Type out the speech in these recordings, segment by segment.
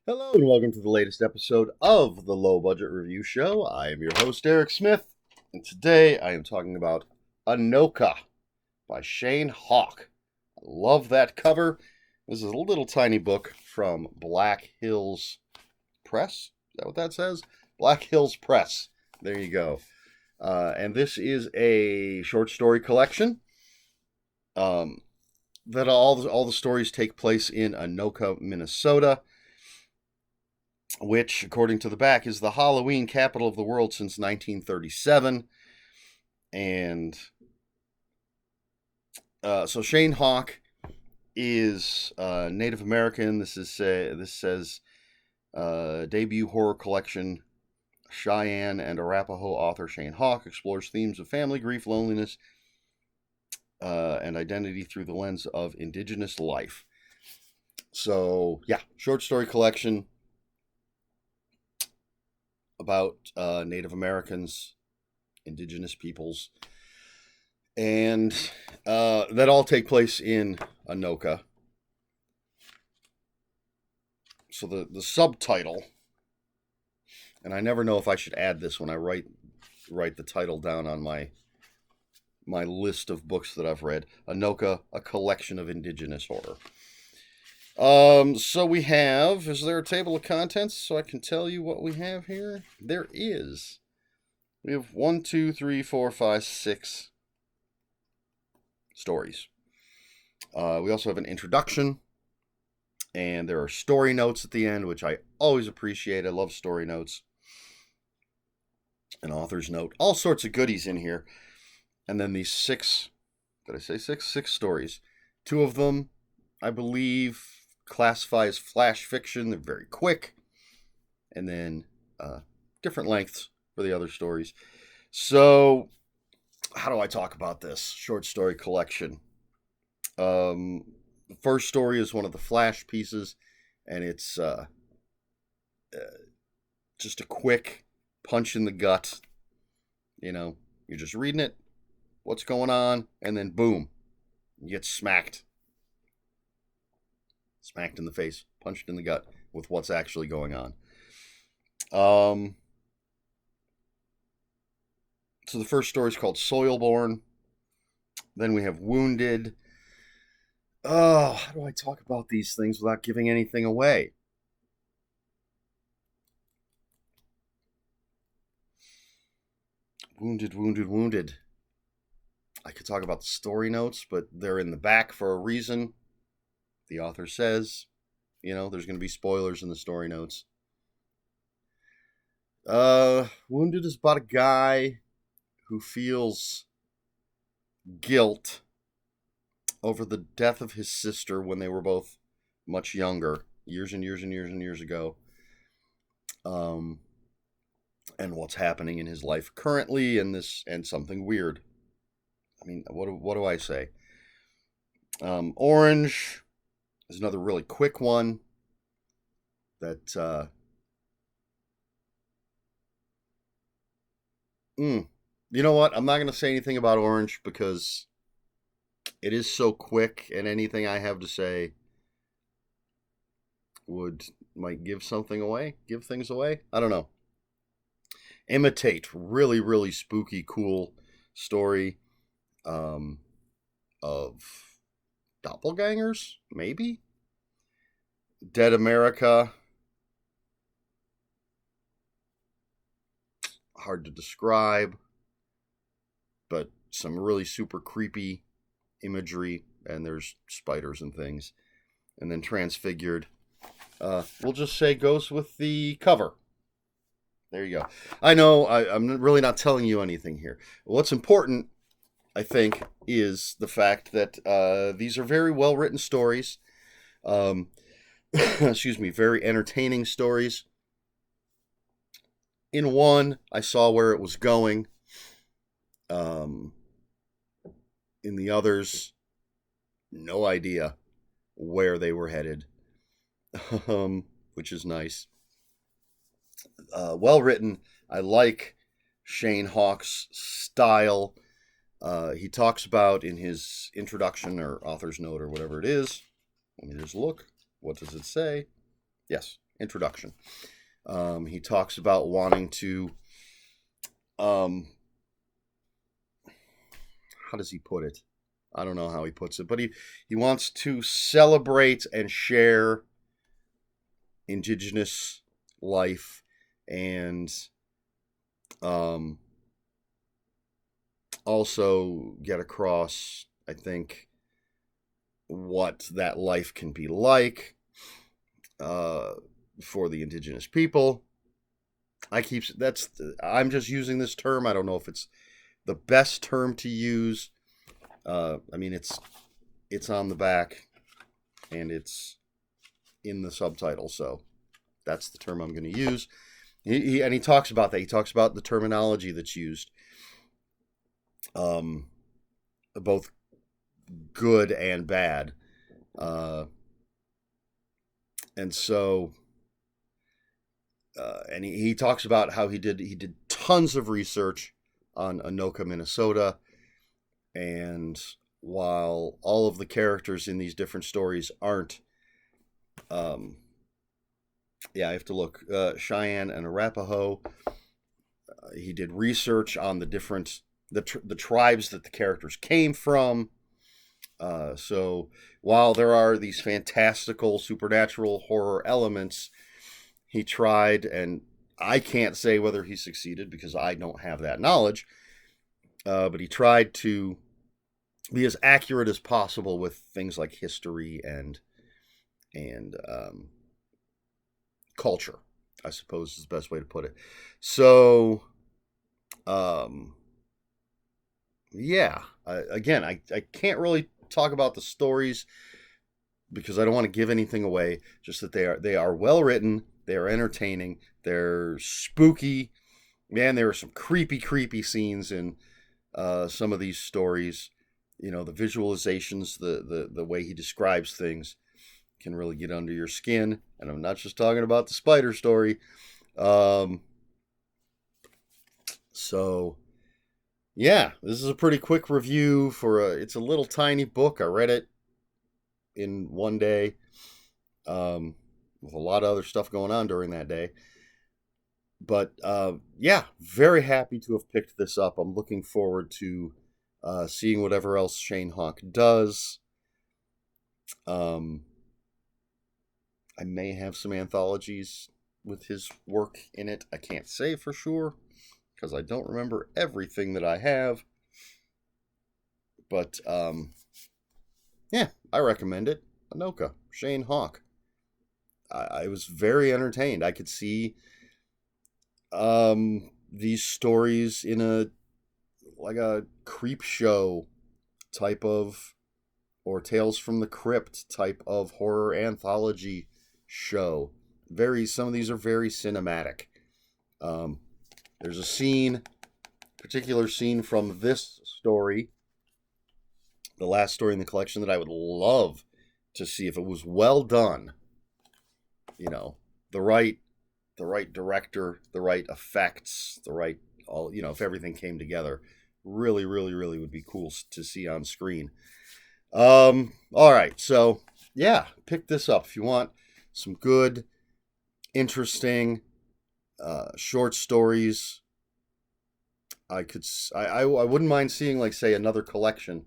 Hello and welcome to the latest episode of the Low Budget Review Show. I am your host, Eric Smith, and today I am talking about Anoka by Shane Hawk. I love that cover. This is a little tiny book from Black Hills Press. Is that what that says? Black Hills Press. There you go. And this is a short story collection. That all the stories take place in Anoka, Minnesota, which, according to the back, is the Halloween capital of the world since 1937. And so Shane Hawk is Native American. This says debut horror collection. Cheyenne and Arapaho author Shane Hawk explores themes of family, grief, loneliness, and identity through the lens of indigenous life. So, yeah, short story collection about Native Americans, indigenous peoples, and that all take place in Anoka. So the subtitle, and I never know if I should add this when I write the title down on my list of books that I've read. Anoka, a collection of indigenous horror. So we have, is there a table of contents so I can tell you what we have here? There is. We have 1, 2, 3, 4, 5, 6 stories. We also have an introduction, and there are story notes at the end, which I always appreciate. I love story notes. An author's note. All sorts of goodies in here. And then these 6, did I say 6? 6 stories. 2 of them, I believe, classify as flash fiction. They're very quick. And then different lengths for the other stories. So, how do I talk about this short story collection? The first story is one of the flash pieces, and it's just a quick punch in the gut. You know, you're just reading it, what's going on, and then boom, you get smacked in the face, punched in the gut with what's actually going on. So the first story is called Soilborn. Then we have Wounded. Oh, how do I talk about these things without giving anything away? Wounded. I could talk about the story notes, but they're in the back for a reason. The author says, there's going to be spoilers in the story notes. Wounded is about a guy who feels guilt over the death of his sister when they were both much younger, years and years ago. And what's happening in his life currently, and something weird. I mean, what do I say? Orange is another really quick one that you know what? I'm not going to say anything about Orange because it is so quick, and anything I have to say might give things away. I don't know. Imitate, really, really spooky, cool story of doppelgangers, maybe? Dead America. Hard to describe, but some really super creepy imagery, and there's spiders and things. And then Transfigured, we'll just say goes with the cover. There you go. I know I'm really not telling you anything here. What's important, I think, is the fact that these are very well written stories. Excuse me, very entertaining stories. In one, I saw where it was going. In the others, no idea where they were headed, which is nice. Well written. I like Shane Hawk's style. He talks about in his introduction or author's note or whatever it is. Let me just look. What does it say? Yes. introduction. He talks about wanting to, how does he put it? I don't know how he puts it, but he wants to celebrate and share indigenous life and also get across, I think, what that life can be like for the indigenous people. I'm just using this term. I don't know if it's the best term to use. I mean, it's on the back and it's in the subtitle, so that's the term I'm going to use. He talks about that. He talks about the terminology that's used, both good and bad, and so. And he talks about how he did tons of research on Anoka, Minnesota, and while all of the characters in these different stories aren't, I have to look, Cheyenne and Arapaho. He did research on the different the tribes that the characters came from. So while there are these fantastical supernatural horror elements, he tried, and I can't say whether he succeeded because I don't have that knowledge, but he tried to be as accurate as possible with things like history and culture, I suppose is the best way to put it. So, again, I can't really talk about the stories because I don't want to give anything away. Just that they are well written, they are entertaining, they're spooky. Man, there are some creepy scenes in some of these stories. You know, the visualizations, the way he describes things can really get under your skin. And I'm not just talking about the spider story. So, yeah, this is a pretty quick review it's a little tiny book. I read it in one day with a lot of other stuff going on during that day. But very happy to have picked this up. I'm looking forward to seeing whatever else Shane Hawk does. I may have some anthologies with his work in it. I can't say for sure because I don't remember everything that I have. But I recommend it. Anoka, Shane Hawk. I was very entertained. I could see these stories in a creep show type of, or Tales from the Crypt type of horror anthology show. Some of these are very cinematic. There's a particular scene from this story, the last story in the collection, that I would love to see if it was well done. You know, the right director, the right effects, if everything came together, really would be cool to see on screen. All right, so pick this up if you want some good, interesting short stories. I wouldn't mind seeing, like, say, another collection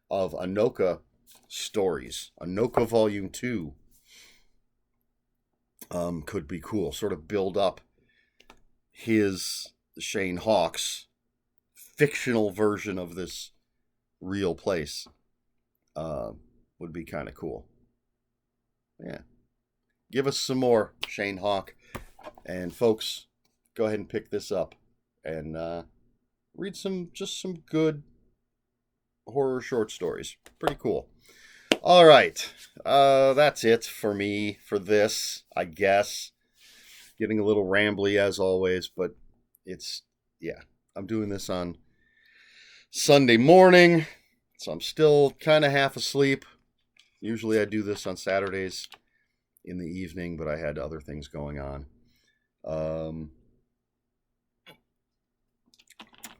of Anoka stories. Anoka Volume 2 could be cool. Sort of build up Shane Hawk's fictional version of this real place. Would be kind of cool. Yeah. Give us some more, Shane Hawk. And folks, go ahead and pick this up and read some good horror short stories. Pretty cool. All right. That's it for me for this, I guess. Getting a little rambly as always, but I'm doing this on Sunday morning, so I'm still kind of half asleep. Usually I do this on Saturdays in the evening, but I had other things going on.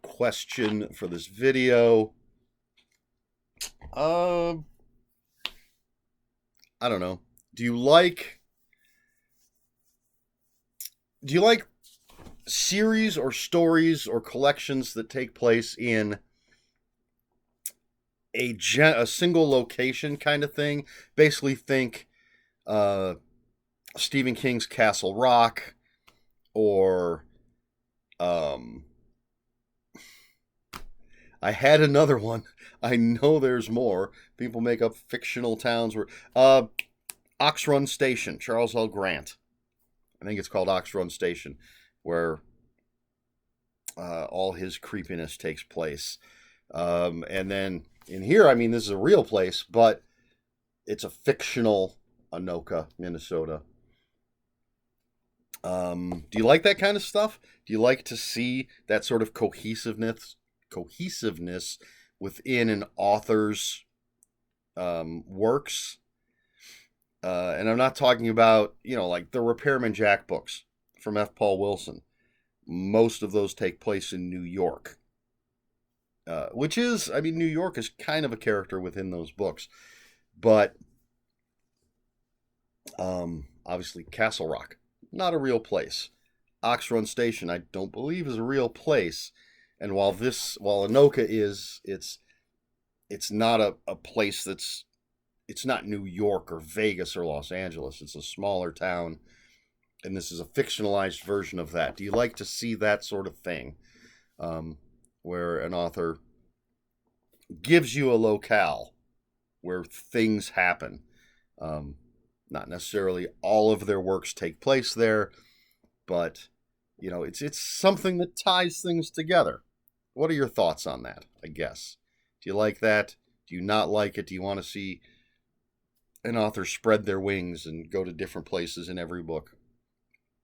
Question for this video. I don't know. Do you like Do you like series or stories or collections that take place in a single location kind of thing? Basically, think uh, Stephen King's Castle Rock, or um, I had another one. I know there's more. People make up fictional towns where Ox Run Station, Charles L. Grant. I think it's called Ox Run Station, where all his creepiness takes place. And then in here, I mean, this is a real place, but it's a fictional Anoka, Minnesota. Do you like that kind of stuff? Do you like to see that sort of cohesiveness within an author's works? And I'm not talking about, like the Repairman Jack books from F. Paul Wilson. Most of those take place in New York, which is, I mean, New York is kind of a character within those books. But obviously, Castle Rock, not a real place. Ox Run Station, I don't believe, is a real place. And while Anoka is, it's not a place it's not New York or Vegas or Los Angeles. It's a smaller town, and this is a fictionalized version of that. Do you like to see that sort of thing, where an author gives you a locale where things happen? Not necessarily all of their works take place there, but it's something that ties things together. What are your thoughts on that? I guess. Do you like that? Do you not like it? Do you want to see an author spread their wings and go to different places in every book?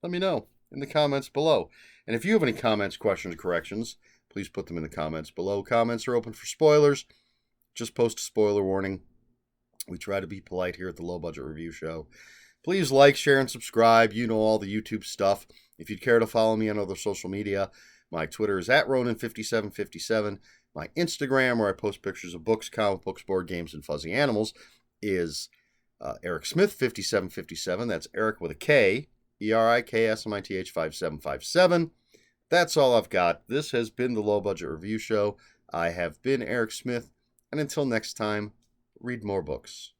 Let me know in the comments below. And if you have any comments, questions, or corrections, please put them in the comments below. Comments are open for spoilers. Just post a spoiler warning. We try to be polite here at the Low Budget Review Show. Please like, share, and subscribe. You know all the YouTube stuff. If you'd care to follow me on other social media, my Twitter is @Ronan5757. My Instagram, where I post pictures of books, comic books, board games, and fuzzy animals, is Eric Smith 5757. That's Eric with a K, ERIKSMITH 5757. That's all I've got. This has been the Low Budget Review Show. I have been Eric Smith, and until next time, read more books.